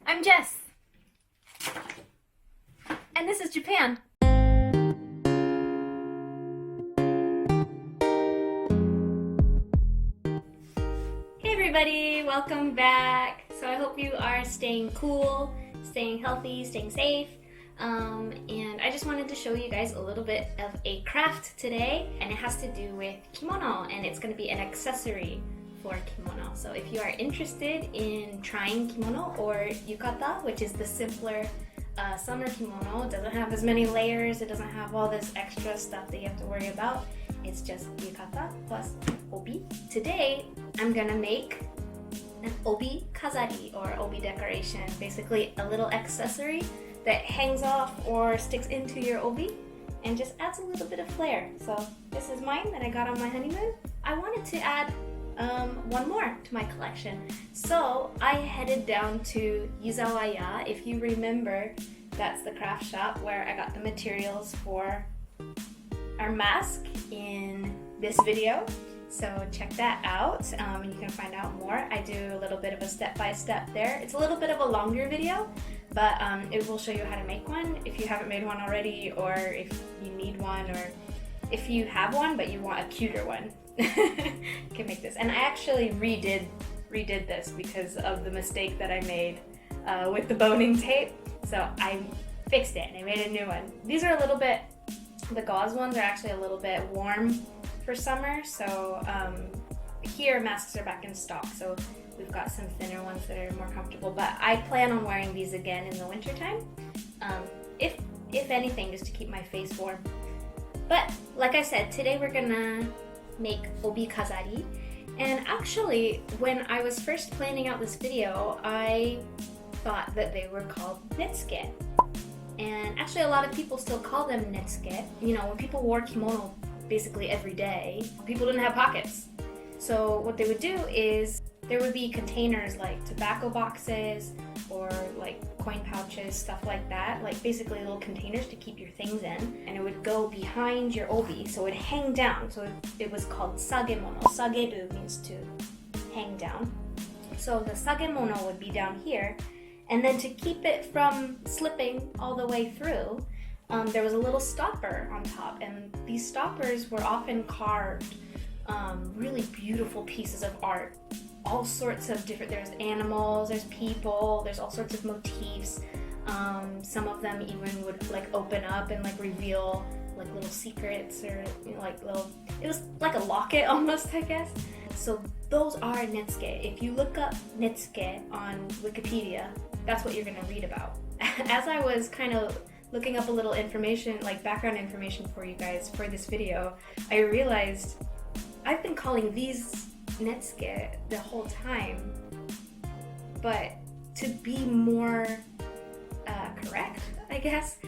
I'm Jess, and this is Japan. Hey everybody, welcome back. So I hope you are staying cool, staying healthy, staying safe. And I just wanted to show you guys a little bit of a craft today, and it has to do with kimono, and it's going to be an accessory for kimono. So if you are interested in trying kimono or yukata, which is the simpler summer kimono, it doesn't have as many layers, it doesn't have all this extra stuff that you have to worry about. It's just yukata plus obi. Today I'm gonna make an Obi-Kazari or obi decoration, basically a little accessory that hangs off or sticks into your obi and just adds a little bit of flair. So this is mine that I got on my honeymoon. I wanted to add one more to my collection. So I headed down to Yuzawaya. If you remember, that's the craft shop where I got the materials for our mask in this video. So check that out, and you can find out more. I do a little bit of a step-by-step there. It's a little bit of a longer video, but it will show you how to make one if you haven't made one already, or if you need one, or if you have one but you want a cuter one. You can make this. And I actually redid this because of the mistake that I made with the boning tape. So I fixed it and I made a new one. These are a little bit, the gauze ones are actually a little bit warm for summer, so here masks are back in stock, so we've got some thinner ones that are more comfortable, but I plan on wearing these again in the winter time, if anything, just to keep my face warm. But like I said, today we're gonna make Obi-Kazari, and actually when I was first planning out this video, I thought that they were called Netsuke. And actually a lot of people still call them Netsuke. You know, when people wore kimono basically every day, people didn't have pockets. So what they would do is there would be containers like tobacco boxes or like coin pouches, stuff like that, like basically little containers to keep your things in, and it would go behind your obi, so it would hang down. So it was called sagemono. Sageru means to hang down. So the sagemono would be down here, and then to keep it from slipping all the way through, there was a little stopper on top, and these stoppers were often carved, really beautiful pieces of art. All sorts of different, there's animals, there's people, there's all sorts of motifs. Some of them even would like open up and like reveal like little secrets, or you know, like little, it was like a locket almost, I guess. So those are Netsuke. If you look up Netsuke on Wikipedia, that's what you're gonna read about. As I was kind of looking up a little information, like background information for you guys for this video, I realized I've been calling these Netsuke the whole time, but to be more correct, I guess,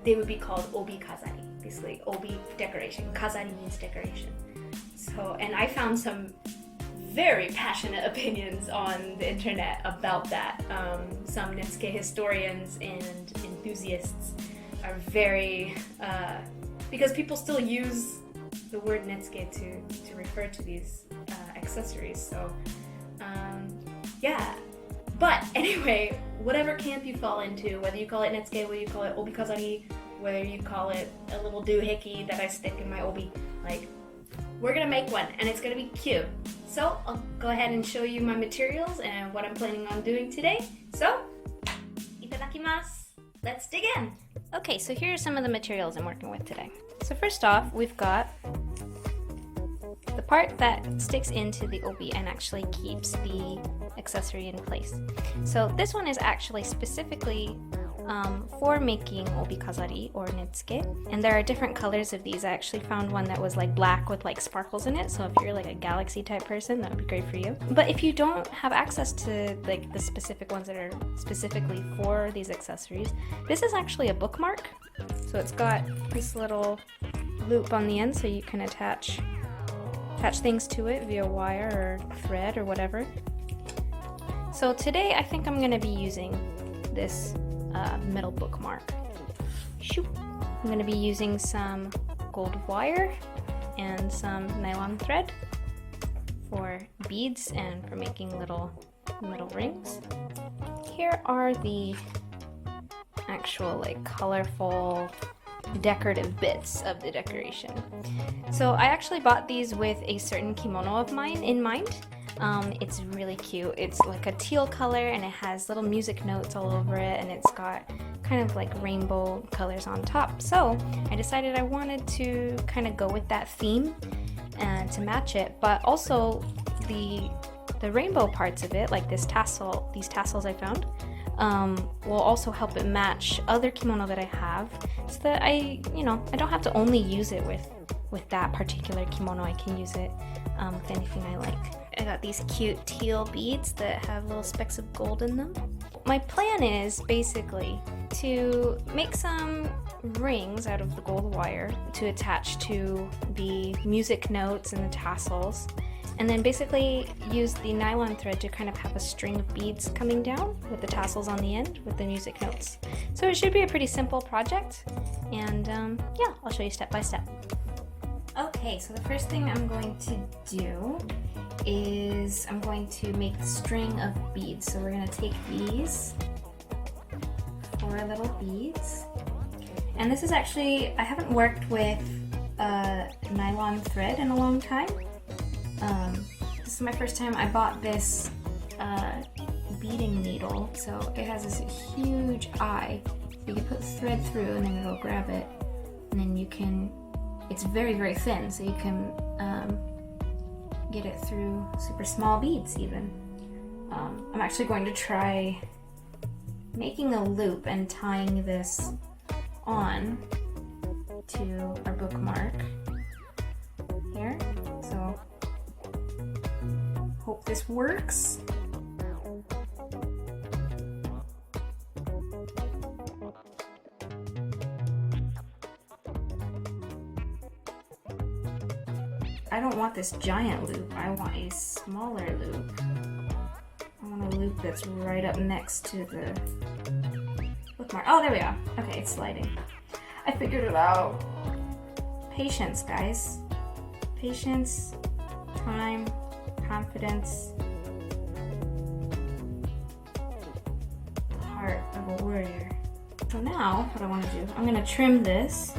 they would be called Obi-Kazari, basically Obi decoration. Kazari means decoration. So, and I found some very passionate opinions on the internet about that. Some Netsuke historians and enthusiasts are very, because people still use the word Netsuke to refer to these accessories. So yeah, but anyway, whatever camp you fall into, whether you call it Netsuke, whether you call it Obi-Kazari, whether you call it a little doohickey that I stick in my obi, like, we're gonna make one and it's gonna be cute. So I'll go ahead and show you my materials and what I'm planning on doing today. So, Itadakimasu! Let's dig in! Okay, so here are some of the materials I'm working with today. So first off, we've got the part that sticks into the obi and actually keeps the accessory in place. So this one is actually specifically for making Obi-Kazari or Netsuke, and there are different colors of these. I actually found one that was like black with like sparkles in it, so if you're like a galaxy type person, that would be great for you. But if you don't have access to like the specific ones that are specifically for these accessories, this is actually a bookmark. So it's got this little loop on the end, so you can attach things to it via wire or thread or whatever. So today I think I'm going to be using this metal bookmark. I'm going to be using some gold wire and some nylon thread for beads and for making little metal rings. Here are the actual like colorful decorative bits of the decoration. So I actually bought these with a certain kimono of mine in mind. It's really cute. It's like a teal color and it has little music notes all over it, and it's got kind of like rainbow colors on top. So I decided I wanted to kind of go with that theme and to match it, but also the rainbow parts of it, like these tassels I found, will also help it match other kimono that I have, so that I don't have to only use it with that particular kimono. I can use it with anything I like. I got these cute teal beads that have little specks of gold in them. My plan is basically to make some rings out of the gold wire to attach to the music notes and the tassels, and then basically use the nylon thread to kind of have a string of beads coming down with the tassels on the end with the music notes. So it should be a pretty simple project, and yeah, I'll show you step by step. Okay, so the first thing I'm going to do is I'm going to make the string of beads. So we're going to take these 4 little beads, and this is actually, I haven't worked with nylon thread in a long time. This is my first time. I bought this beading needle, so it has this huge eye. You can put thread through and then it'll grab it, and then you can, it's very, very thin, so you can get it through super small beads even. I'm actually going to try making a loop and tying this on to our bookmark here. So hope this works. I don't want this giant loop, I want a smaller loop. I want a loop that's right up next to the bookmark. Oh, there we go. Okay, it's sliding. I figured it out. Patience, guys. Patience, time, confidence. The heart of a warrior. So now, what I want to do, I'm going to trim this.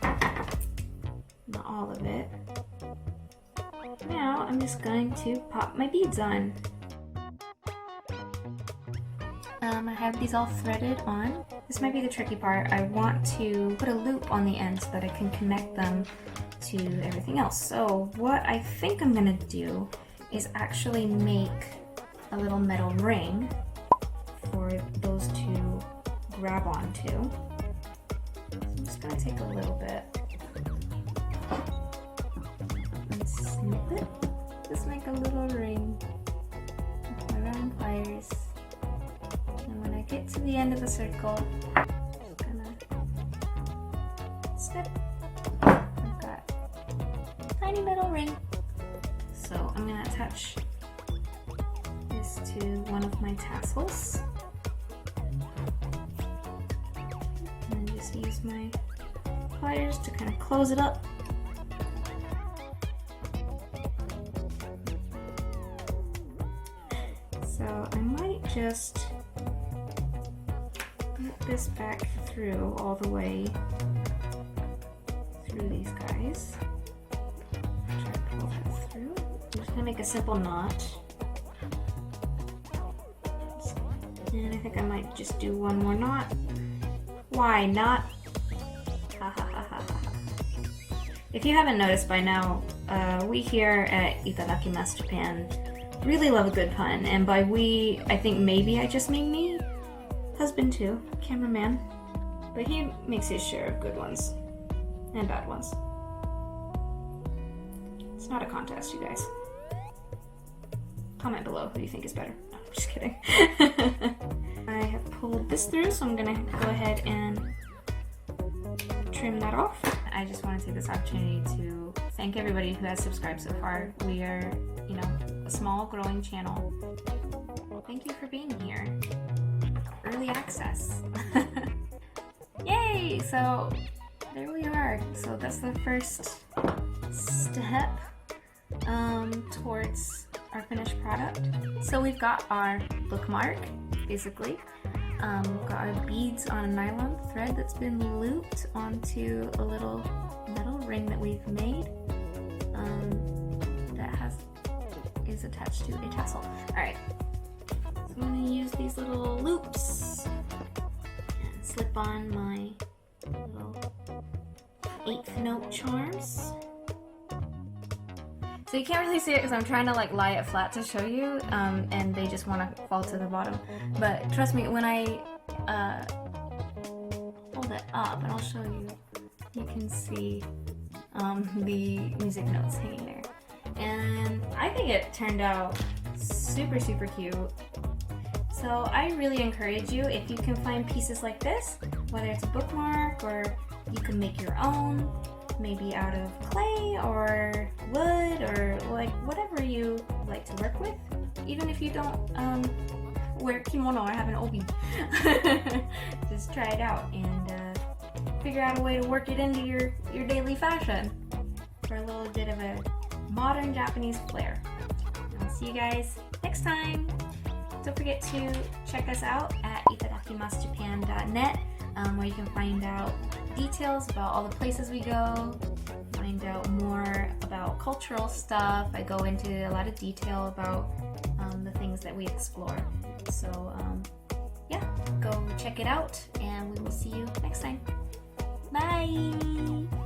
Not all of it. Now I'm just going to pop my beads on. I have these all threaded on. This might be the tricky part. I want to put a loop on the end so that I can connect them to everything else. So what I think I'm gonna do is actually make a little metal ring for those to grab onto. So I'm just gonna take a little bit and snip it. Just make a little ring with my round pliers. And when I get to the end of the circle, I'm just gonna snip. I've got a tiny metal ring. So I'm gonna attach this to one of my tassels. And just use my pliers to kind of close it up. So I might just put this back through all the way through these guys. Try to pull that through. I'm just gonna make a simple knot. And I think I might just do one more knot. Why not? Ha ha ha ha ha. If you haven't noticed by now, we here at Itadakimasu Japan really love a good pun, and by we, I think maybe I just mean me, husband too, cameraman, but he makes his share of good ones and bad ones. It's not a contest, you guys. Comment below who you think is better. No, I'm just kidding. I have pulled this through, so I'm gonna go ahead and trim that off. I just want to take this opportunity to thank everybody who has subscribed so far. We are, you know, a small growing channel. Thank you for being here. Early access. Yay! So there we are. So that's the first step towards our finished product. So we've got our bookmark, basically. We've got our beads on a nylon thread that's been looped onto a little metal ring that we've made that is attached to a tassel. Alright, so I'm going to use these little loops and slip on my little 8th note charms. So you can't really see it because I'm trying to like lie it flat to show you, and they just want to fall to the bottom. But trust me, when I hold it up, and I'll show you, you can see the music notes hanging there. And I think it turned out super, super cute. So I really encourage you, if you can find pieces like this, whether it's a bookmark or you can make your own, maybe out of clay or wood or like whatever you like to work with. Even if you don't wear kimono or have an obi, just try it out and figure out a way to work it into your daily fashion for a little bit of a modern Japanese flair. I'll see you guys next time. Don't forget to check us out at itadakimasu.japan.net, where you can find out details about all the places we go, find out more about cultural stuff. I go into a lot of detail about the things that we explore. So yeah, go check it out and we will see you next time. Bye!